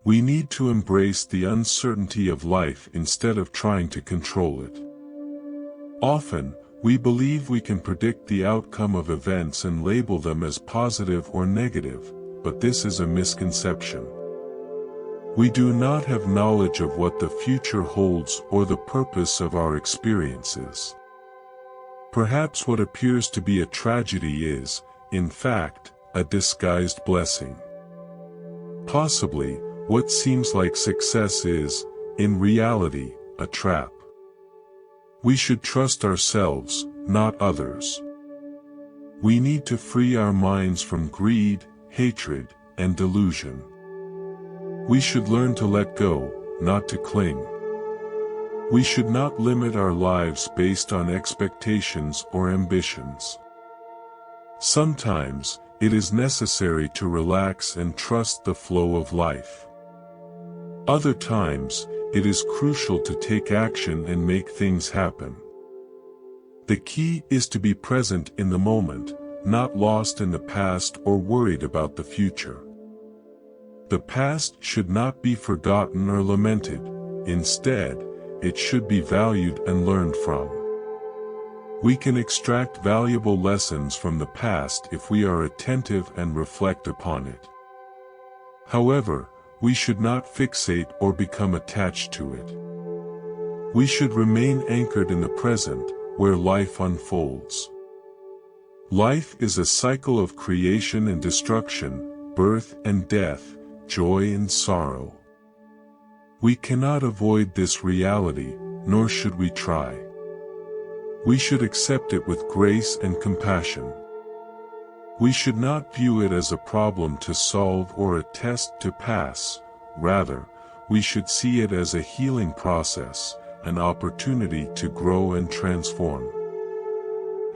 We need to embrace the uncertainty of life instead of trying to control it. Often, we believe we can predict the outcome of events and label them as positive or negative, but this is a misconception. We do not have knowledge of what the future holds or the purpose of our experiences. Perhaps what appears to be a tragedy is, in fact, a disguised blessing. Possibly, what seems like success is, in reality, a trap. We should trust ourselves, not others. We need to free our minds from greed, hatred, and delusion. We should learn to let go, not to cling. We should not limit our lives based on expectations or ambitions. Sometimes, it is necessary to relax and trust the flow of life. Other times, it is crucial to take action and make things happen. The key is to be present in the moment, not lost in the past or worried about the future. The past should not be forgotten or lamented. Instead, it should be valued and learned from. We can extract valuable lessons from the past if we are attentive and reflect upon it. However, we should not fixate or become attached to it. We should remain anchored in the present, where life unfolds. Life is a cycle of creation and destruction, birth and death, joy and sorrow. We cannot avoid this reality, nor should we try. We should accept it with grace and compassion. We should not view it as a problem to solve or a test to pass. Rather, we should see it as a healing process, an opportunity to grow and transform.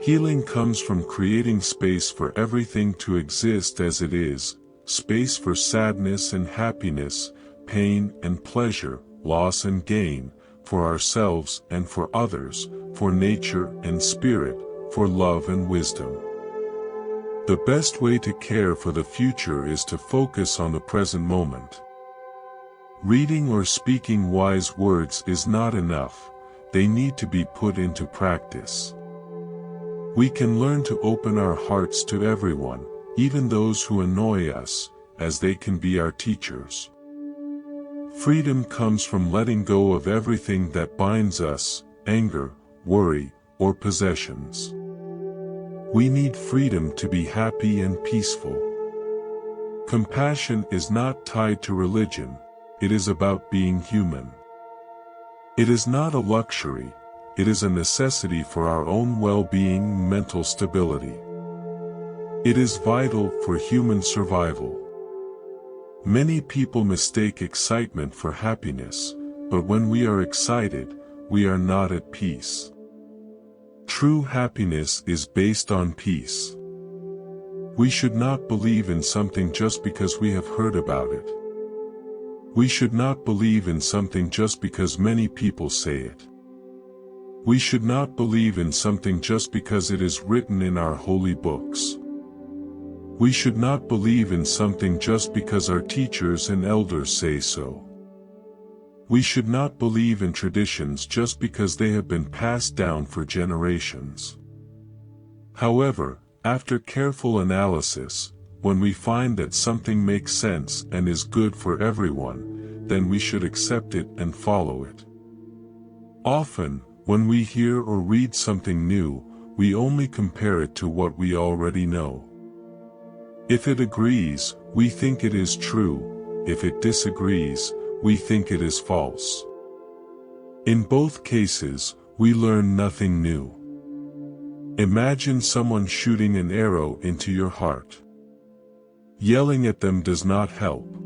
Healing comes from creating space for everything to exist as it is, space for sadness and happiness, pain and pleasure, loss and gain, for ourselves and for others, for nature and spirit, for love and wisdom. The best way to care for the future is to focus on the present moment. Reading or speaking wise words is not enough, they need to be put into practice. We can learn to open our hearts to everyone, even those who annoy us, as they can be our teachers. Freedom comes from letting go of everything that binds us, anger, worry, or possessions. We need freedom to be happy and peaceful. Compassion is not tied to religion, it is about being human. It is not a luxury, it is a necessity for our own well-being and mental stability. It is vital for human survival. Many people mistake excitement for happiness, but when we are excited, we are not at peace. True happiness is based on peace. We should not believe in something just because we have heard about it. We should not believe in something just because many people say it. We should not believe in something just because it is written in our holy books. We should not believe in something just because our teachers and elders say so. We should not believe in traditions just because they have been passed down for generations. However, after careful analysis, when we find that something makes sense and is good for everyone, then we should accept it and follow it. Often, when we hear or read something new, we only compare it to what we already know. If it agrees, we think it is true. If it disagrees, we think it is false. In both cases, we learn nothing new. Imagine someone shooting an arrow into your heart. Yelling at them does not help.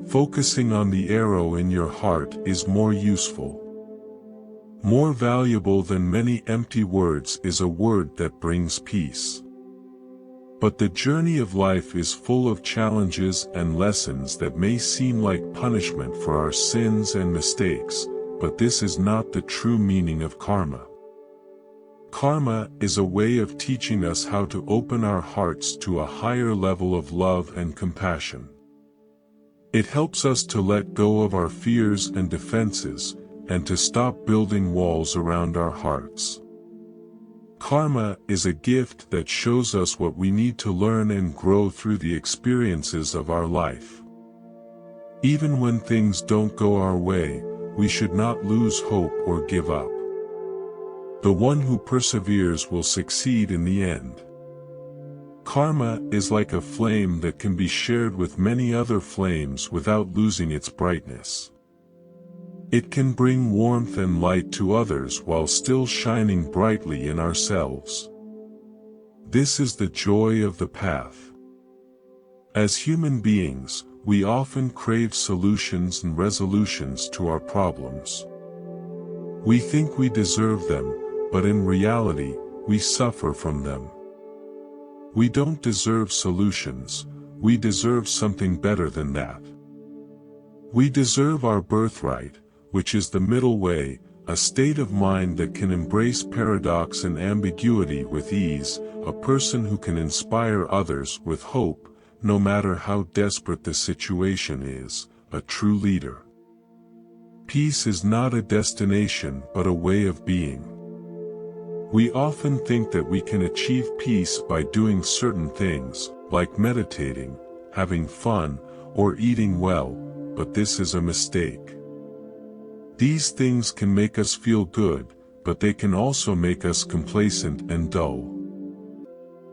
Focusing on the arrow in your heart is more useful. More valuable than many empty words is a word that brings peace. But the journey of life is full of challenges and lessons that may seem like punishment for our sins and mistakes, but this is not the true meaning of karma. Karma is a way of teaching us how to open our hearts to a higher level of love and compassion. It helps us to let go of our fears and defenses, and to stop building walls around our hearts. Karma is a gift that shows us what we need to learn and grow through the experiences of our life. Even when things don't go our way, we should not lose hope or give up. The one who perseveres will succeed in the end. Karma is like a flame that can be shared with many other flames without losing its brightness. It can bring warmth and light to others while still shining brightly in ourselves. This is the joy of the path. As human beings, we often crave solutions and resolutions to our problems. We think we deserve them, but in reality, we suffer from them. We don't deserve solutions, we deserve something better than that. We deserve our birthright, which is the middle way, a state of mind that can embrace paradox and ambiguity with ease, a person who can inspire others with hope, no matter how desperate the situation is, a true leader. Peace is not a destination but a way of being. We often think that we can achieve peace by doing certain things, like meditating, having fun, or eating well, but this is a mistake. These things can make us feel good, but they can also make us complacent and dull.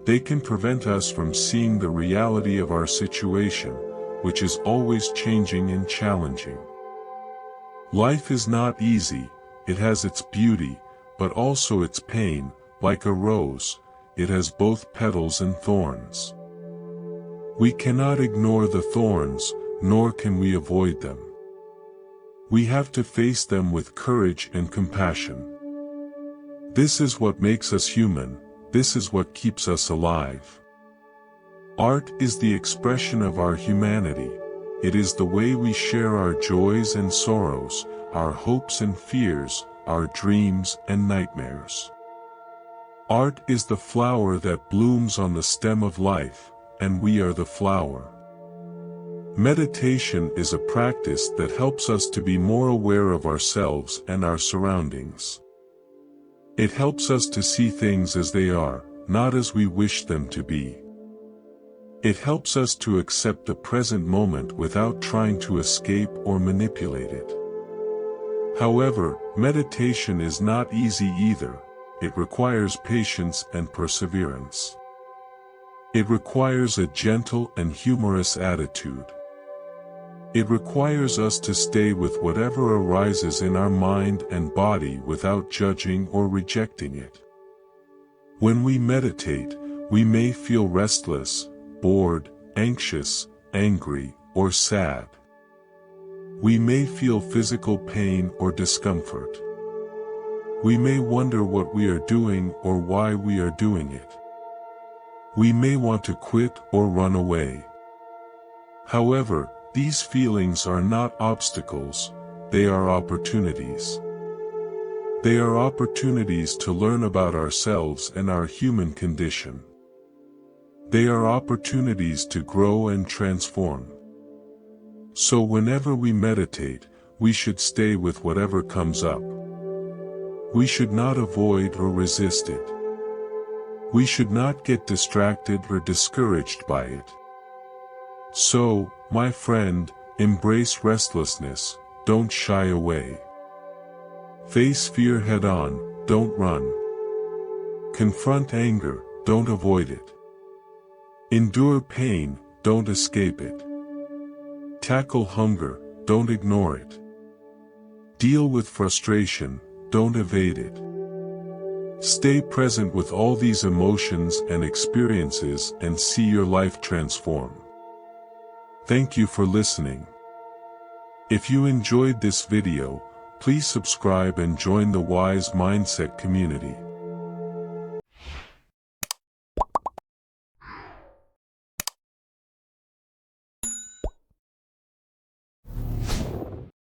They can prevent us from seeing the reality of our situation, which is always changing and challenging. Life is not easy, it has its beauty, but also its pain. Like a rose, it has both petals and thorns. We cannot ignore the thorns, nor can we avoid them. We have to face them with courage and compassion. This is what makes us human, this is what keeps us alive. Art is the expression of our humanity. It is the way we share our joys and sorrows, our hopes and fears, our dreams and nightmares. Art is the flower that blooms on the stem of life, and we are the flower. Meditation is a practice that helps us to be more aware of ourselves and our surroundings. It helps us to see things as they are, not as we wish them to be. It helps us to accept the present moment without trying to escape or manipulate it. However, meditation is not easy either. It requires patience and perseverance. It requires a gentle and humorous attitude. It requires us to stay with whatever arises in our mind and body without judging or rejecting it. When we meditate, we may feel restless, bored, anxious, angry, or sad. We may feel physical pain or discomfort. We may wonder what we are doing or why we are doing it. We may want to quit or run away. However, these feelings are not obstacles, they are opportunities. They are opportunities to learn about ourselves and our human condition. They are opportunities to grow and transform. So whenever we meditate, we should stay with whatever comes up. We should not avoid or resist it. We should not get distracted or discouraged by it. So, my friend, embrace restlessness, don't shy away. Face fear head on, don't run. Confront anger, don't avoid it. Endure pain, don't escape it. Tackle hunger, don't ignore it. Deal with frustration, don't evade it. Stay present with all these emotions and experiences and see your life transform. Thank you for listening. If you enjoyed this video, please subscribe and join the Wise Mindset community.